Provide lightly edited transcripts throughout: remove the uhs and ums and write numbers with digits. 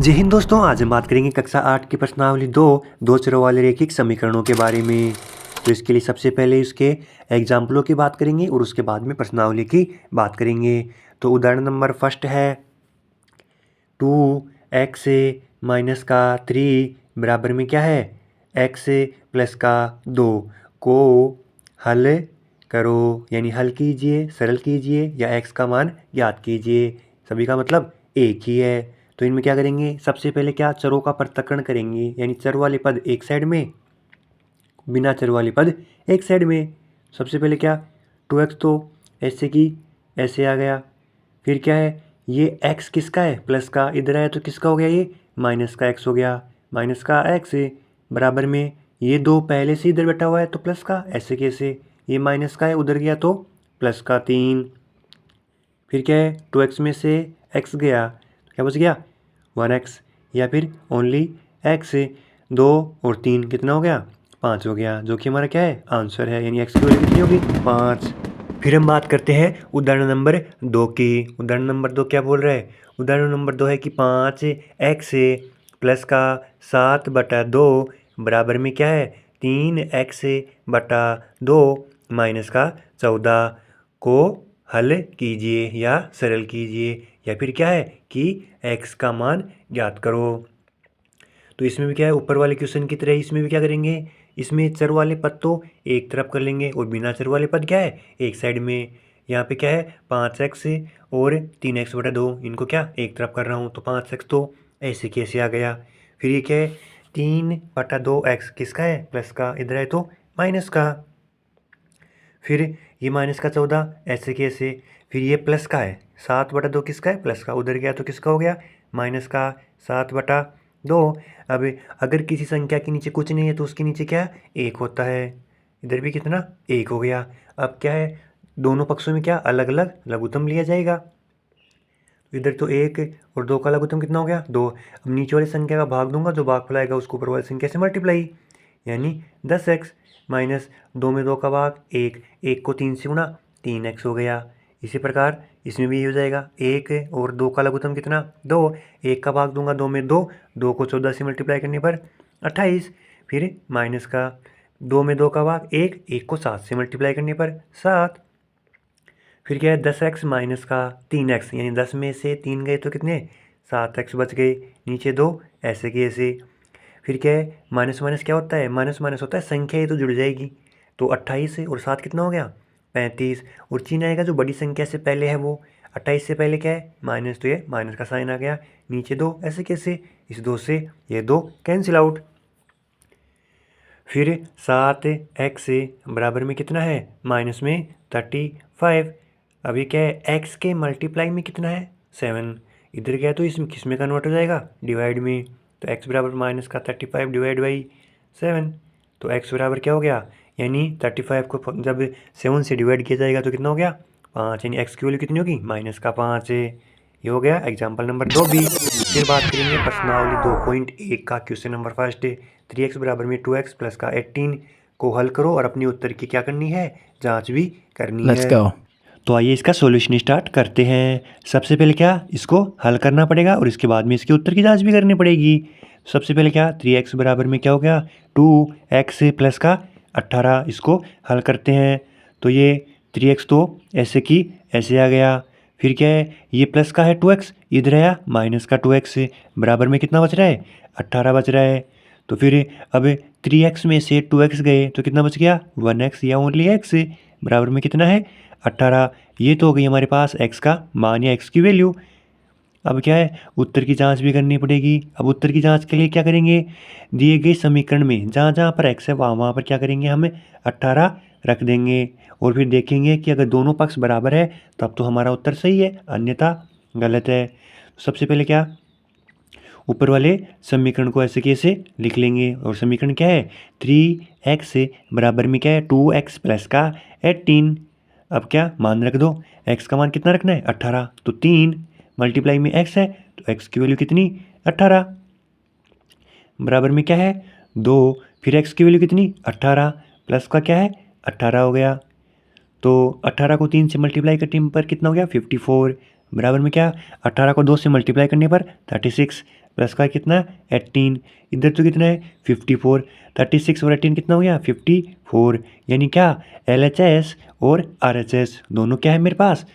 जी हिंद दोस्तों, आज हम बात करेंगे कक्षा 8 की प्रश्नावली दो चरों वाले रैखिक समीकरणों के बारे में। तो इसके लिए सबसे पहले इसके एग्जाम्पलों की बात करेंगे और उसके बाद में प्रश्नावली की बात करेंगे। तो उदाहरण नंबर फर्स्ट है 2x माइनस का 3 बराबर में क्या है, x प्लस का 2 को हल करो, यानी हल कीजिए, सरल कीजिए या x का मान ज्ञात कीजिए। सभी का मतलब एक ही है। तो इनमें क्या करेंगे, सबसे पहले क्या चरों का पृथक्करण करेंगे, यानी चर वाले पद एक साइड में, बिना चर वाले पद एक साइड में। सबसे पहले क्या 2x तो ऐसे की ऐसे आ गया, फिर क्या है ये x किसका है, प्लस का, इधर आया तो किसका हो गया, ये माइनस का x हो गया, माइनस का x बराबर में ये 2 पहले से इधर बैठा हुआ है तो प्लस का, ऐसे कैसे, ये माइनस का है उधर गया तो प्लस का 3, फिर क्या है 2x में से x गया तो क्या बच गया 1x, या फिर ओनली x 2 और 3 कितना हो गया 5 हो गया, जो कि हमारा क्या है आंसर है, यानी x की वैल्यू कितनी होगी 5। फिर हम बात करते हैं उदाहरण नंबर 2 की। उदाहरण नंबर 2 क्या बोल रहा है, उदाहरण नंबर 2 है कि 5x प्लस का 7/2 बराबर में क्या है 3x/2 माइनस का 14 को हल कीजिए या सरल कीजिए, या फिर क्या है कि x का मान ज्ञात करो। तो इसमें भी क्या है, ऊपर वाले क्वेश्चन की तरह इसमें भी क्या करेंगे, इसमें चर वाले पद तो एक तरफ कर लेंगे और बिना चर वाले पद क्या है एक साइड में। यहाँ पे क्या है 5x और 3x/2, इनको क्या एक तरफ कर रहा हूँ तो 5x तो ऐसे कैसे आ गया। फिर ये क्या है 3/2x किसका है प्लस का, इधर है तो माइनस का, फिर ये माइनस का 14 ऐसे कैसे, फिर ये प्लस का है 7/2 किसका है प्लस का, उधर गया तो किसका हो गया माइनस का 7/2। अब अगर किसी संख्या के नीचे कुछ नहीं है तो उसके नीचे क्या एक होता है, इधर भी कितना एक हो गया। अब क्या है दोनों पक्षों में क्या अलग अलग लघुत्तम लिया जाएगा, इधर तो 1 और 2 का लघुत्तम कितना हो गया 2। अब नीचे वाली संख्या का भाग दूंगा, जो भागफल आएगा उसको ऊपर वाली संख्या से मल्टीप्लाई, यानी 10x माइनस 2 में 2 का भाग 1, 1 को 3 से गुणा 3x हो गया। इसी प्रकार इसमें भी ये हो जाएगा 1 और 2 का लघुत्तम कितना 2, 1 का भाग दूंगा 2 में 2, 2 को 14 से मल्टीप्लाई करने पर 28, फिर माइनस का 2 में 2 का भाग 1, 1 को 7 से मल्टीप्लाई करने पर 7, फिर क्या है 10x माइनस का 3x, यानी 10 में से 3 गए तो कितने 7x बच गए, नीचे 2 ऐसे की ऐसे। फिर क्या है माइनस माइनस क्या होता है, माइनस माइनस होता है संख्या, ये तो जुड़ जाएगी, तो 28 और 7 कितना हो गया 35, और चिन्ह आएगा जो बड़ी संख्या से पहले है वो, 28 से पहले क्या है माइनस, तो ये माइनस का साइन आ गया, नीचे 2 ऐसे कैसे, इस 2 से ये 2 कैंसिल आउट। फिर 7x बराबर में कितना है माइनस में 35, अभी क्या है x के मल्टीप्लाई में कितना है 7, इधर क्या है तो इसमें किस में कन्वर्ट हो जाएगा डिवाइड में, तो x बराबर माइनस का 35 डिवाइड बाई 7, तो x बराबर क्या हो गया, यानी 35 को जब 7 से डिवाइड किया जाएगा तो कितना हो गया 5, यानी x की वैल्यू कितनी होगी माइनस का 5। ये हो गया एग्जाम्पल नंबर 2 भी। फिर बात करेंगे प्रश्नावली 2.1 का क्वेश्चन नंबर फर्स्ट, 3x बराबर में 2x प्लस का 18 को हल करो और अपने उत्तर की क्या करनी है जांच भी करनी Let's है। go. तो आइए इसका सॉल्यूशन स्टार्ट करते हैं। सबसे पहले क्या इसको हल करना पड़ेगा और इसके बाद में इसके उत्तर की जांच भी करनी पड़ेगी। सबसे पहले क्या 3x बराबर में क्या हो गया 2x प्लस का 18, इसको हल करते हैं तो ये 3x तो ऐसे की ऐसे आ गया, फिर क्या है ये प्लस का है 2x, इधर आया माइनस का 2x, बराबर में कितना बच रहा है 18 बच रहा है। तो फिर अब 3x में से 2x गए तो कितना बच गया 1x या ओनली x, बराबर में कितना है 18। ये तो हो गई हमारे पास x का मान या x की वैल्यू। अब क्या है उत्तर की जांच भी करनी पड़ेगी। अब उत्तर की जांच के लिए क्या करेंगे, दिए गए समीकरण में जहाँ जहाँ पर x है वहाँ पर क्या करेंगे हम 18 रख देंगे और फिर देखेंगे कि अगर दोनों पक्ष बराबर है तब तो हमारा उत्तर सही है, अन्यथा गलत है। सबसे पहले क्या ऊपर वाले समीकरण को ऐसे कैसे लिख लेंगे, और समीकरण क्या है 3x बराबर में क्या है 2x प्लस का 18। अब क्या मान रख दो, x का मान कितना रखना है 18, तो 3 मल्टीप्लाई में x है तो x की वैल्यू कितनी 18, बराबर में क्या है 2, फिर x की वैल्यू कितनी 18 प्लस का क्या है 18 हो गया, तो 18 को 3 से मल्टीप्लाई करने पर कितना हो गया 54, बराबर में क्या 18 को 2 से मल्टीप्लाई करने पर 36, प्लस का कितना 18, इधर तो कितना है 54, 36 और 18 कितना हो गया 54, यानी क्या LHS और RHS दोनों क्या है मेरे पास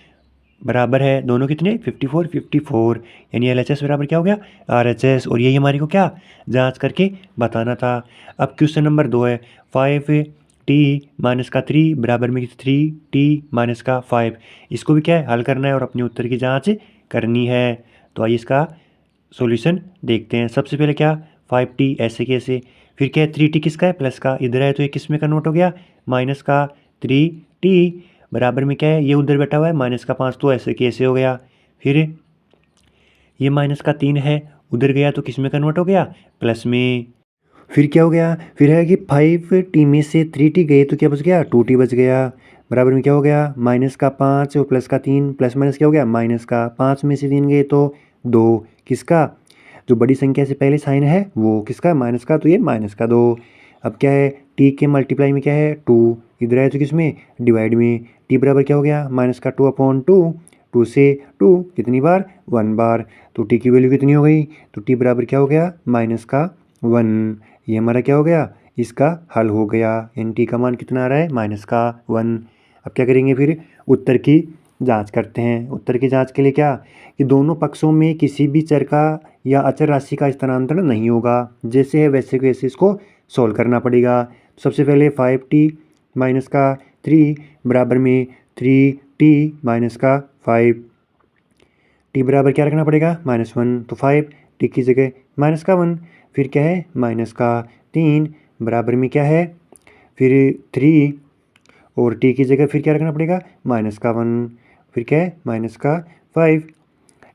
बराबर है, दोनों कितने 54 54, यानी LHS बराबर क्या हो गया RHS, और यही हमारी को क्या जांच करके बताना था। अब क्वेश्चन नंबर 2 है 5t माइनस का 3 बराबर में 3t माइनस का 5, इसको भी क्या है हल करना है और अपने उत्तर की जांच करनी है। तो आइए इसका सॉल्यूशन देखते हैं। सबसे पहले क्या 5t ऐसे कैसे, फिर क्या है 3t किसका है प्लस का, इधर है तो ये किस में कन्वर्ट हो गया माइनस का 3t बराबर में क्या है ये उधर बैठा हुआ है माइनस का 5, तो ऐसे कैसे हो गया। फिर ये माइनस का 3 है उधर गया तो किस में कन्वर्ट हो गया प्लस में। फिर क्या हो गया, फिर है कि 5t में से 3t गए तो क्या बच गया 2t बच गया, बराबर में क्या हो गया माइनस का 5 और प्लस का 3, प्लस माइनस क्या हो गया माइनस का 5 में से 3 गए तो 2, किसका जो बड़ी संख्या से पहले साइन है वो किसका माइनस का, तो ये माइनस का 2। अब क्या है t के मल्टीप्लाई में क्या है 2, इधर है तो किस में डिवाइड में, t बराबर क्या हो गया माइनस का 2/2, 2 से 2 कितनी बार 1 बार, तो t की वैल्यू कितनी हो गई, तो t बराबर क्या हो गया माइनस का 1, ये हमारा क्या हो गया इसका हल हो गया, यानी t का मान कितना आ रहा है माइनस का 1। अब क्या करेंगे फिर उत्तर की जांच करते हैं। उत्तर की जांच के लिए क्या कि दोनों पक्षों में किसी भी चर का या अचर राशि का स्थानांतरण नहीं होगा, जैसे है वैसे के वैसे इसको सॉल्व करना पड़ेगा। सबसे पहले 5t माइनस का 3 बराबर में 3t माइनस का 5, t बराबर क्या रखना पड़ेगा -1, तो 5t की जगह माइनस का 1, फिर क्या है माइनस का 3 बराबर में क्या है फिर 3 और t की जगह फिर क्या रखना पड़ेगा माइनस का 1, फिर क्या है माइनस का 5।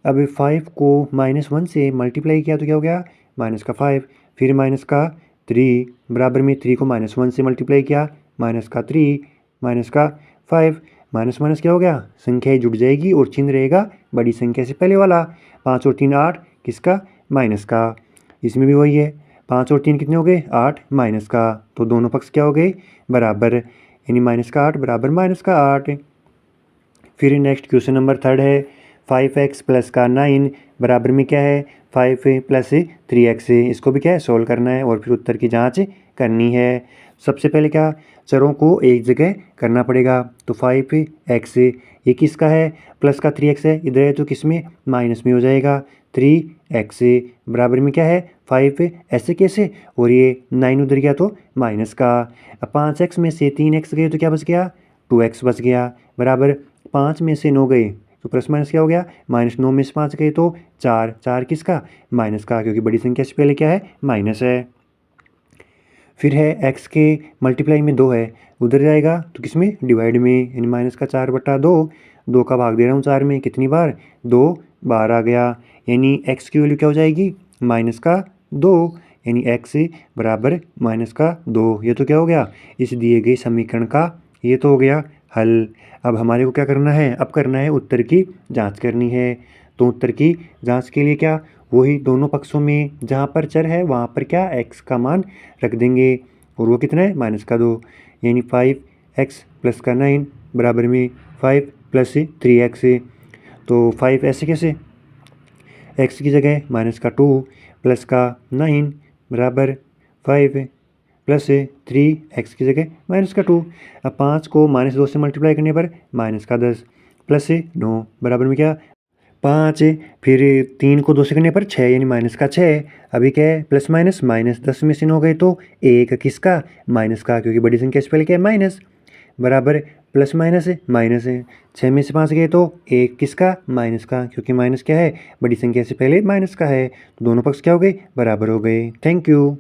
अब 5 को -1 से मल्टीप्लाई किया तो क्या हो गया माइनस का 5, फिर माइनस का 3 बराबर में 3 को -1 से मल्टीप्लाई किया माइनस का 3 माइनस का 5, माइनस माइनस क्या हो गया संख्या जुड़ जाएगी और चिन्ह रहेगा बड़ी संख्या से पहले वाला, 5 और 3 8 किसका माइनस का, इसमें भी वही है 5 और 3 कितने हो गए 8 माइनस का, तो दोनों पक्ष क्या हो गए बराबर, यानी माइनस का 8 बराबर माइनस का 8। फिर नेक्स्ट क्वेश्चन नंबर 3 है 5x प्लस का 9 बराबर में क्या है 5 प्लस 3x, इसको भी क्या है सोल्व करना है और फिर उत्तर की जांच करनी है। सबसे पहले क्या चरों को एक जगह करना पड़ेगा, तो 5x ये किसका है प्लस का 3x है, इधर है तो किस में माइनस में हो जाएगा 3x बराबर में क्या है 5, ऐसे कैसे, और ये 9 उधर गया तो माइनस का, अब 5x में से 3x गए तो क्या बच गया 2x बच गया, बराबर 5 में से 9 गए तो प्लस माइनस क्या हो गया -9 में से 5 गए तो 4, 4 किसका माइनस का, क्योंकि बड़ी संख्या से पहले क्या है माइनस है। फिर है x के मल्टीप्लाई में 2 है उधर जाएगा तो किस में डिवाइड में, यानी माइनस का 4/2, 2 का भाग दे रहा हूँ 4 में कितनी बार 2 बार आ गया, यानी x की वैल्यू क्या हो जाएगी माइनस का 2, यानी x बराबर माइनस का 2। ये तो क्या हो गया इस दिए गए समीकरण का ये तो हो गया हल। अब हमारे को क्या करना है, अब करना है उत्तर की जांच करनी है। तो उत्तर की जांच के लिए क्या वही दोनों पक्षों में जहाँ पर चर है वहाँ पर क्या x का मान रख देंगे, और वो कितना है माइनस का 2, यानी 5x प्लस का 9 बराबर में 5 प्लस 3x, तो 5 ऐसे कैसे x की जगह माइनस का 2 प्लस का 9 बराबर 5 प्लस 3x की जगह माइनस का 2, अब 5 को -2 से मल्टीप्लाई करने पर माइनस का 10 प्लस 9 बराबर में क्या 5, फिर 3 को 2 से करने पर 6, यानी माइनस का 6, अभी क्या है प्लस माइनस -10 में से 9 गए तो 1 किसका माइनस का, क्योंकि बड़ी संख्या से पहले क्या है माइनस, बराबर प्लस माइनस माइनस 6 में से 5 गए तो 1 किसका माइनस का, क्योंकि माइनस क्या है बड़ी संख्या से पहले माइनस का है, तो दोनों पक्ष क्या हो गए बराबर हो गए। Thank you.